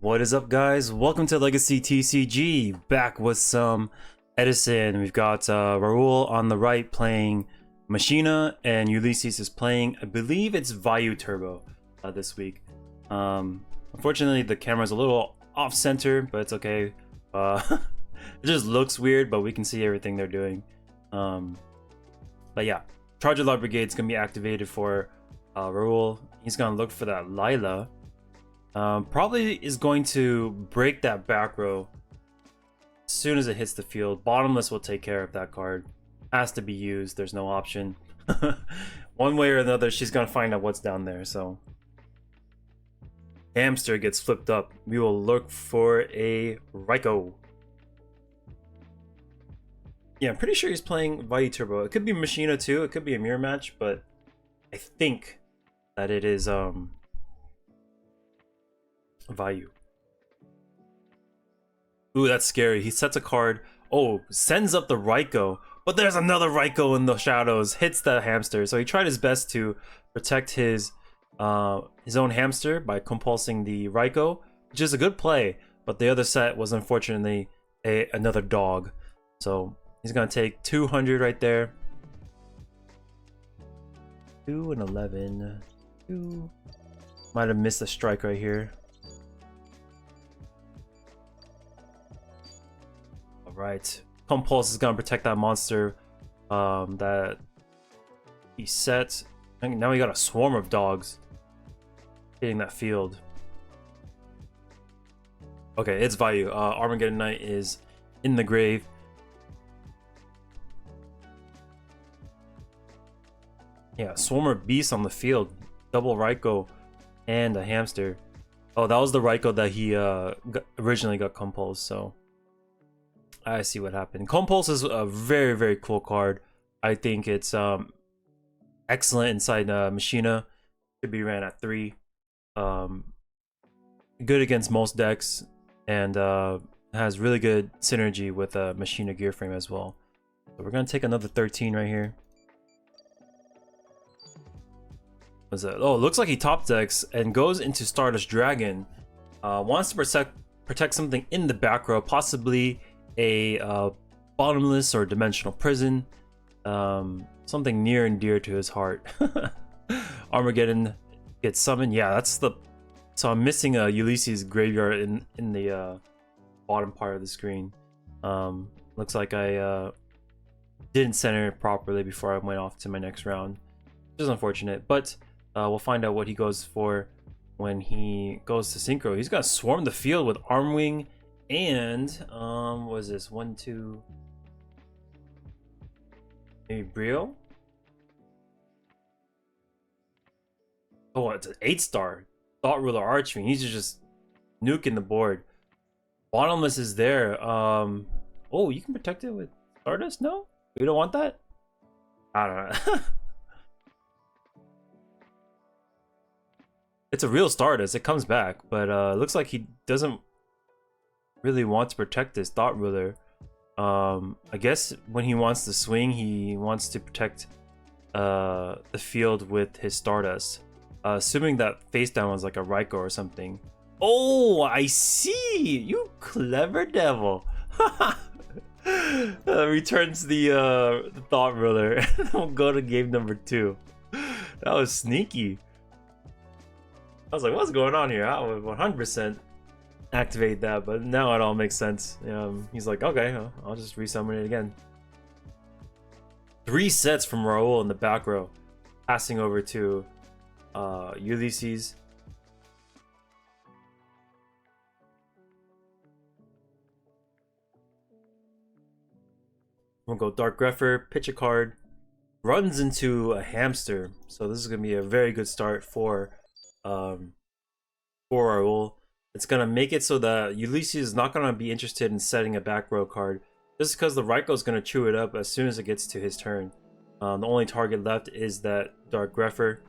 What is up, guys? Welcome to Legacy TCG. Back with some Edison. We've got Raul on the right playing Machina, and Ulysses is playing, I believe it's Vayu Turbo this week. Unfortunately, the camera's a little off center, but it's okay. It just looks weird, but we can see everything they're doing. But yeah, Charger Light Brigade's gonna be activated for Raul. He's gonna look for that Lila. Probably is going to break that back row as soon as it hits the field. Bottomless will take care of that card. Has to be used. There's no option. One way or another, she's gonna find out what's down there. So Hamster gets flipped up. We will look for a Ryko. Yeah, I'm pretty sure he's playing Vayu Turbo. It could be Machina too. It could be a mirror match, but I think that it is Vayu. Ooh, that's scary. He sets a card. Oh, sends up the Ryko. But there's another Ryko in the shadows. Hits the hamster. So he tried his best to protect his own hamster by compulsing the Ryko, which is a good play. But the other set was unfortunately another dog. So he's going to take 200 right there. 2 and 11. 2. Might have missed a strike right here. Right, Compulse is gonna protect that monster that he set. And now we got a swarm of dogs hitting that field. Okay, it's Vayu. Armageddon Knight is in the grave. Yeah, swarm of beasts on the field. Double Ryko and a hamster. Oh, that was the Ryko that he originally got compulsed. So I see what happened. Compulse is a very, very cool card. I think it's excellent inside Machina. Should be ran at 3. Good against most decks, and has really good synergy with Machina gear frame as well. So we're gonna take another 13 right here. What's that? Oh, it looks like he top decks and goes into Stardust Dragon. Wants to protect something in the back row, possibly a bottomless or dimensional prison, something near and dear to his heart. Armageddon gets summoned. Yeah, that's the. So I'm missing a Ulysses graveyard in the bottom part of the screen. Looks like I didn't center it properly before I went off to my next round, which is unfortunate. But we'll find out what he goes for when he goes to synchro. He's gonna swarm the field with Armwing. And what is this? 1, 2, maybe Brio? Oh, it's an 8-star Thought Ruler Archwing. He's just nuking the board. Bottomless is there. Oh, you can protect it with Stardust? No, we don't want that. I don't know. It's a real Stardust. It comes back, but it looks like he doesn't really want to protect this Thought Ruler. I guess when he wants to swing, he wants to protect the field with his Stardust. Assuming that face down was like a Ryko or something. Oh, I see! You clever devil! Returns the Thought Ruler. We'll go to game number 2. That was sneaky. I was like, what's going on here? I would 100% activate that, but now it all makes sense. He's like, okay, I'll just resummon it again. 3 sets from Raul in the back row, passing over to Ulysses. We'll go Dark Grepher, pitch a card, runs into a hamster. So this is gonna be a very good start for Raul. It's gonna make it so that Ulysses is not gonna be interested in setting a back row card, just because the Ryko is gonna chew it up as soon as it gets to his turn. The only target left is that Dark Grepher.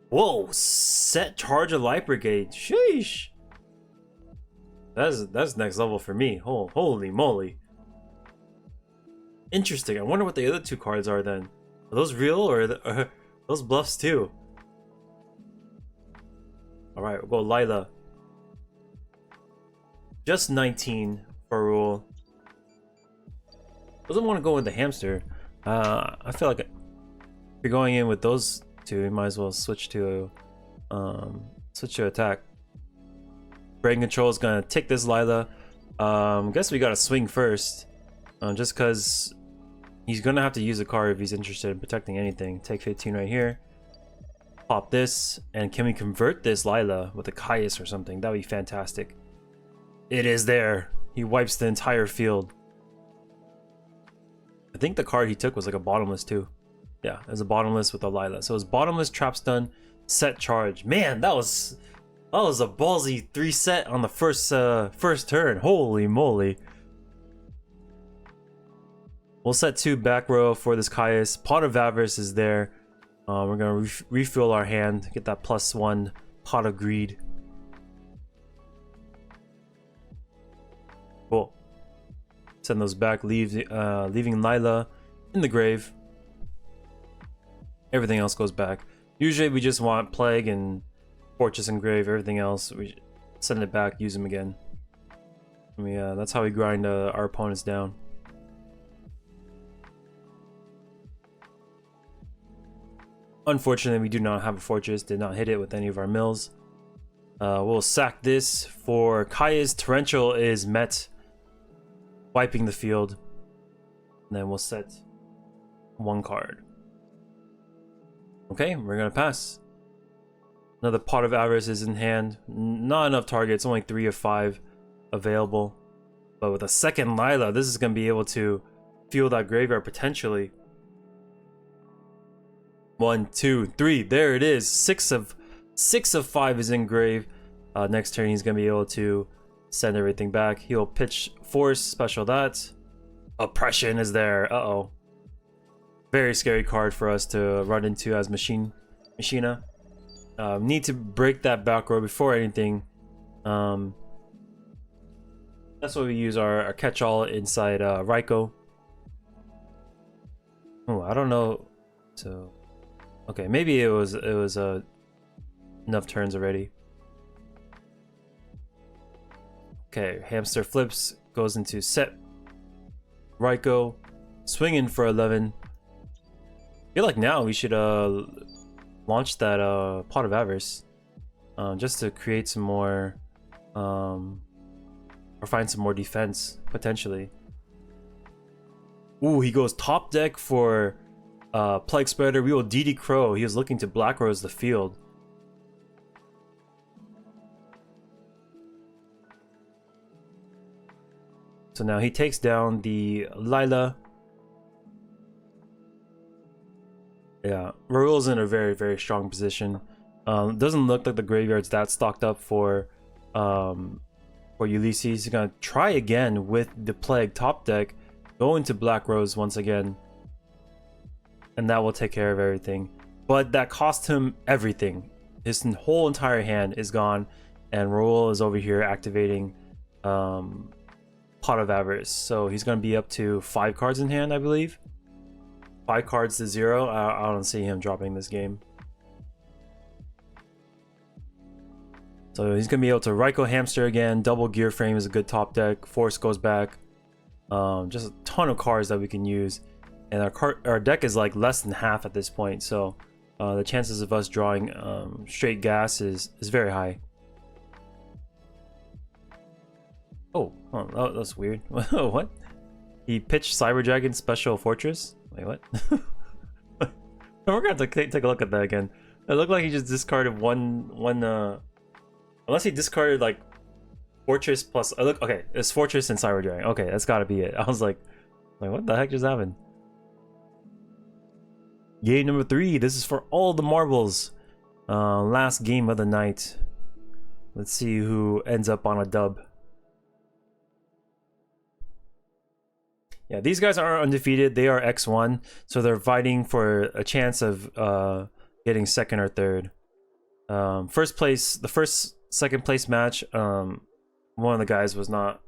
Whoa! Set Charge of Light Brigade. Sheesh. That's next level for me. Holy moly! Interesting. I wonder what the other 2 cards are then. Are those real or are those bluffs too? All right, we'll go Lila. Just 19 for Rule. Doesn't want to go with the hamster. I feel like if you're going in with those two, you might as well switch to attack. Brain Control is gonna take this Lila. Guess we gotta swing first, just because he's gonna have to use a card if he's interested in protecting anything. Take 15 right here. Pop this, and can we convert this Lila with a Caius or something? That would be fantastic. It is there. He wipes the entire field. I think the card he took was like a bottomless too. Yeah, it was a bottomless with a Lila. So it's bottomless, trap stun, set charge. Man, that was a ballsy 3 set on the first turn. Holy moly. We'll set 2 back row for this Caius. Pot of Avarice is there. We're gonna refill our hand, get that +1 Pot of Greed. Cool. Send those back, leaving Lila in the grave. Everything else goes back. Usually we just want Plague and Fortress and Grave. Everything else we send it back, use them again. That's how we grind our opponents down. Unfortunately, we do not have a Fortress. Did not hit it with any of our mills. We'll sack this for Kaya's Torrential is met, wiping the field. And then we'll set 1 card. Okay, we're gonna pass. Another Pot of Avarice is in hand. Not enough targets, only 3 of 5 available. But with a second Lila, this is gonna be able to fuel that graveyard potentially. 1, 2, 3. There it is. 6 of 5 is in grave. Next turn, he's gonna be able to send everything back. He'll pitch Force, special that. Oppression is there. Uh-oh. Very scary card for us to run into as Machina. Need to break that back row before anything. That's why we use our catch-all inside Raiko. Oh, I don't know. So, okay, maybe it was enough turns already. Okay, hamster flips, goes into set. Raiko, swinging for 11. I feel like now we should launch that Pot of Avarice, just to create some more, or find some more defense potentially. Ooh, he goes top deck for Plague Spreader. We will DD Crow. He was looking to Black Rose the field. So now he takes down the Lila. Yeah, Raul's in a very, very strong position. Doesn't look like the graveyard's that stocked up for Ulysses. He's gonna try again with the Plague top deck, go into Black Rose once again, and that will take care of everything. But that cost him everything. His whole entire hand is gone, and Raul is over here activating Pot of Avarice. So he's gonna be up to 5 cards in hand, I believe. 5 cards to 0. I don't see him dropping this game. So he's gonna be able to Raiko Hamster again. Double Gear Frame is a good top deck. Force goes back. Just a ton of cards that we can use, and our deck is like less than half at this point. So the chances of us drawing straight gas is very high. Oh, that's weird. What? He pitched Cyber Dragon Special Fortress. Wait, what? We're gonna have to take a look at that again. It looked like he just discarded one. Unless he discarded like Fortress plus. Okay, it's Fortress and Cyber Dragon. Okay, that's gotta be it. I was like, what the heck just happened? Game number 3. This is for all the marbles. Last game of the night. Let's see who ends up on a dub. Yeah, these guys are undefeated. They are X1, so they're fighting for a chance of getting 2nd or 3rd. First place, the second place match, one of the guys was not,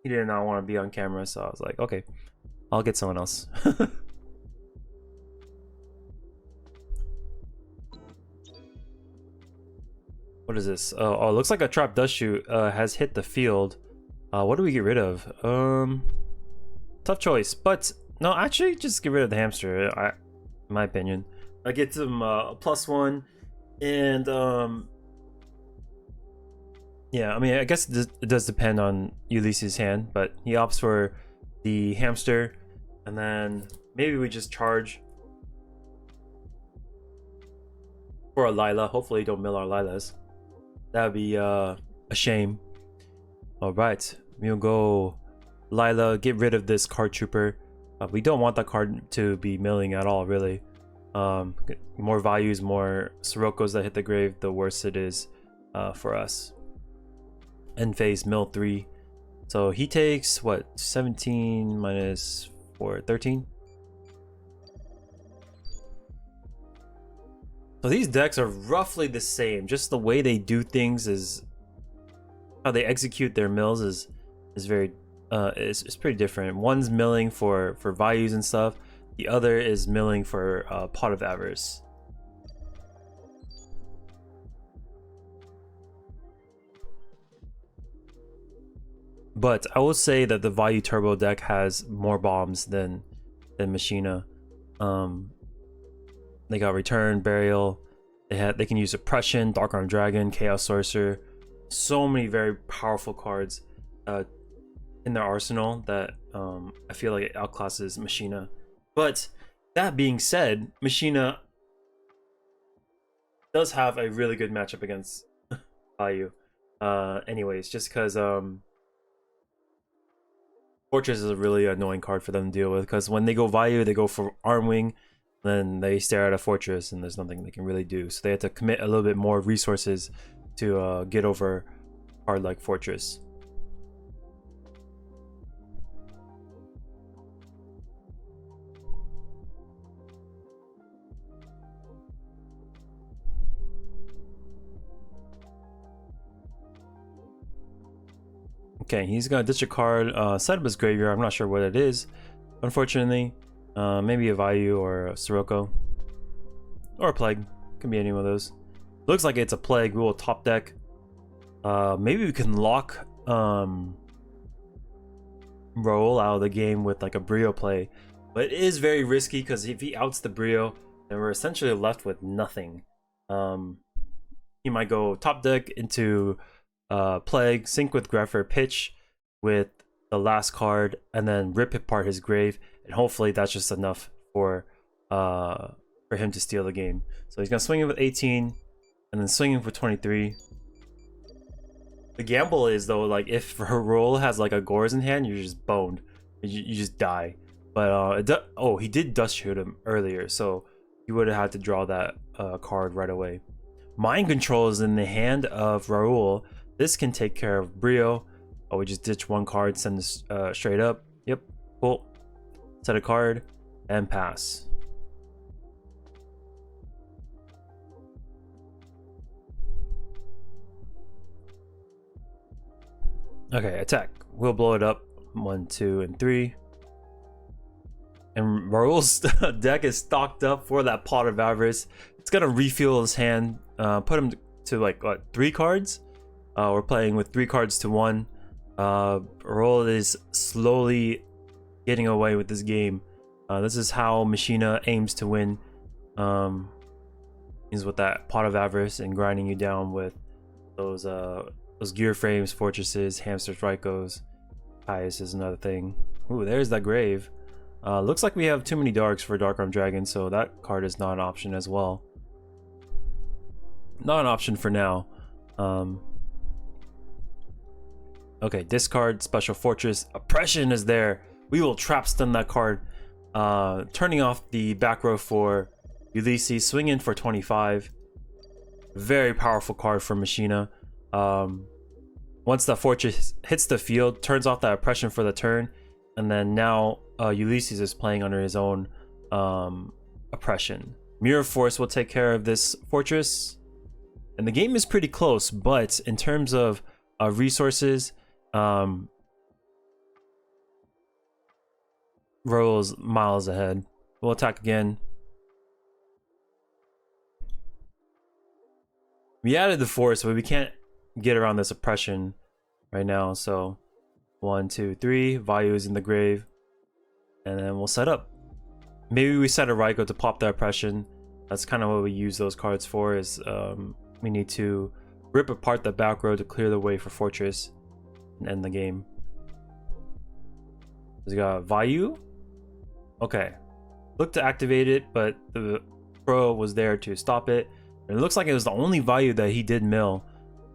he did not want to be on camera, so I was like, okay, I'll get someone else. What is this? Oh, it looks like a Trap Dust Shoot has hit the field. What do we get rid of? Tough choice, but no, actually, just get rid of the hamster. In my opinion, I get him a +1, and yeah, I mean, I guess it does depend on Ulysses' hand, but he opts for the hamster, and then maybe we just charge for a Lila. Hopefully, don't mill our Lilas. That would be a shame. All right, we'll go Lila, get rid of this card trooper. We don't want that card to be milling at all, really. More values, more Sirokkos that hit the grave, the worse it is for us. End phase, mill 3. So he takes, what, 17 minus 4, 13? So these decks are roughly the same. Just the way they do things is... how they execute their mills is very... it's pretty different. One's milling for values and stuff. The other is milling for Pot of Avarice. But I will say that the Vayu Turbo deck has more bombs than Machina. They got Return, Burial. They can use Oppression, Dark Arm Dragon, Chaos Sorcerer. So many very powerful cards in their arsenal that I feel like it outclasses Machina. But that being said, Machina does have a really good matchup against Vayu. Anyways, just because Fortress is a really annoying card for them to deal with, because when they go Vayu, they go for Arm Wing, then they stare at a Fortress, and there's nothing they can really do. So they have to commit a little bit more resources to get over a card like Fortress. Okay, he's gonna ditch a card, set up his graveyard. I'm not sure what it is, unfortunately. Maybe a Vayu or a Sirocco. Or a Plague. Can be any one of those. Looks like it's a Plague. We will top deck. Maybe we can lock Raoul out of the game with like a Brio play. But it is very risky, because if he outs the Brio, then we're essentially left with nothing. He might go top deck into Plague, sync with Grepher, pitch with the last card, and then rip apart his grave, and hopefully that's just enough for him to steal the game. So he's gonna swing it with 18, and then swinging for 23. The gamble is though, like if Raoul has like a Gores in hand, you're just boned. You just die. But oh, he did dust shoot him earlier, so you would have had to draw that card right away. Mind Control is in the hand of Raoul. This can take care of Brio. Oh, we just ditch one card, send this straight up. Yep, cool. Set a card and pass. Okay, attack. We'll blow it up. 1, 2, and 3. And Raoul's deck is stocked up for that Pot of Avarice. It's gonna refuel his hand. Put him to like what, 3 cards. We're playing with 3 cards to 1. Raoul is slowly getting away with this game. This is how Machina aims to win. Is with that Pot of Avarice and grinding you down with those gear frames, fortresses, hamsters, Rykos. Caius is another thing. Ooh, there's that grave. Looks like we have too many darks for Dark Arm Dragon, so that card is not an option as well. Not an option for now. Okay, discard, Special Fortress. Oppression is there. We will trap stun that card. Turning off the back row for Ulysses. Swing in for 25. Very powerful card for Machina. Once the Fortress hits the field, turns off that Oppression for the turn. And then now Ulysses is playing under his own Oppression. Mirror Force will take care of this Fortress. And the game is pretty close, but in terms of resources, Raoul's miles ahead. We'll attack again. We added the force, but we can't get around this Oppression right now, so 1, 2, 3. Vayu is in the grave. And then we'll set up. Maybe we set a Raiko to pop the oppression. That's kind of what we use those cards for, is we need to rip apart the back row to clear the way for Fortress and end the game. We got Vayu. Okay. Look to activate it, but the pro was there to stop it. And it looks like it was the only Vayu that he did mill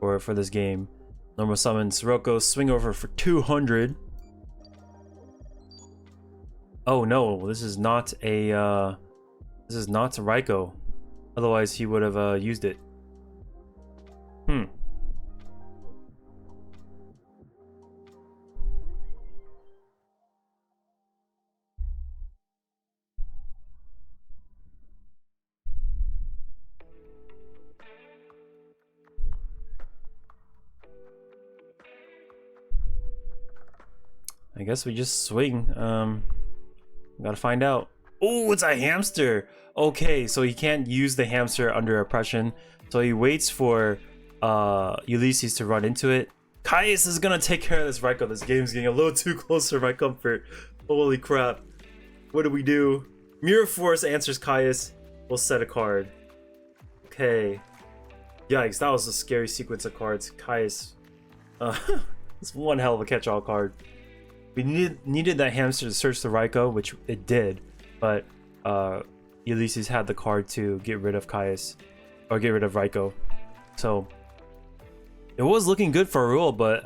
for this game. Normal summon Sirocco, swing over for 200. Oh no, this is not a Raiko. Otherwise he would have used it. I guess we just swing. Gotta find out. Oh, it's a hamster. Okay, so he can't use the hamster under oppression. So he waits for Ulysses to run into it. Caius is gonna take care of this Raiko. This game's getting a little too close for my comfort. Holy crap. What do we do? Mirror Force answers Caius. We'll set a card. Okay. Yikes, that was a scary sequence of cards. Caius. It's one hell of a catch-all card. We needed that hamster to search the Raiko, which it did, but Ulysses had the card to get rid of Caius, or get rid of Raiko. So it was looking good for Raul, but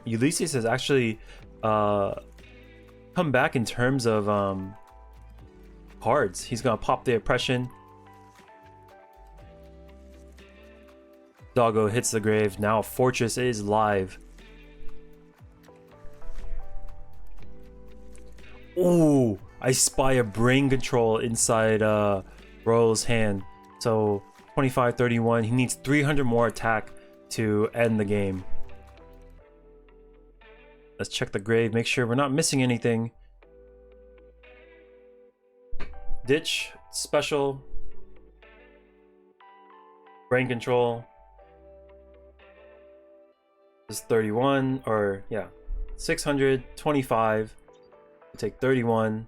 Ulysses has actually come back in terms of cards. He's gonna pop the oppression. Doggo hits the grave. Now Fortress is live. Ooh, I spy a brain control inside Raul's hand. So 25-31. He needs 300 more attack to end the game. Let's check the grave, make sure we're not missing anything. Ditch, special, brain control. This is 31, or yeah, 625. We'll take 31.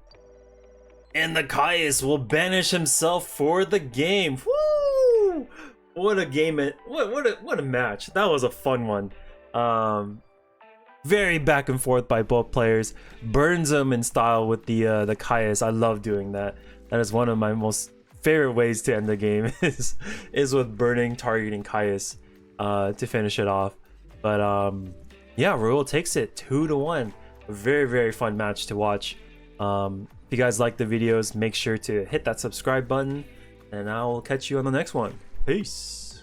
And the Caius will banish himself for the game. Woo! What a game! What a match! That was a fun one. Very back and forth by both players. Burns them in style with the Caius. I love doing that. That is one of my most favorite ways to end the game. is with burning, targeting Caius to finish it off. But yeah, Raul takes it 2-1. A very fun match to watch. If you guys like the videos, make sure to hit that subscribe button, and I will catch you on the next one. Peace.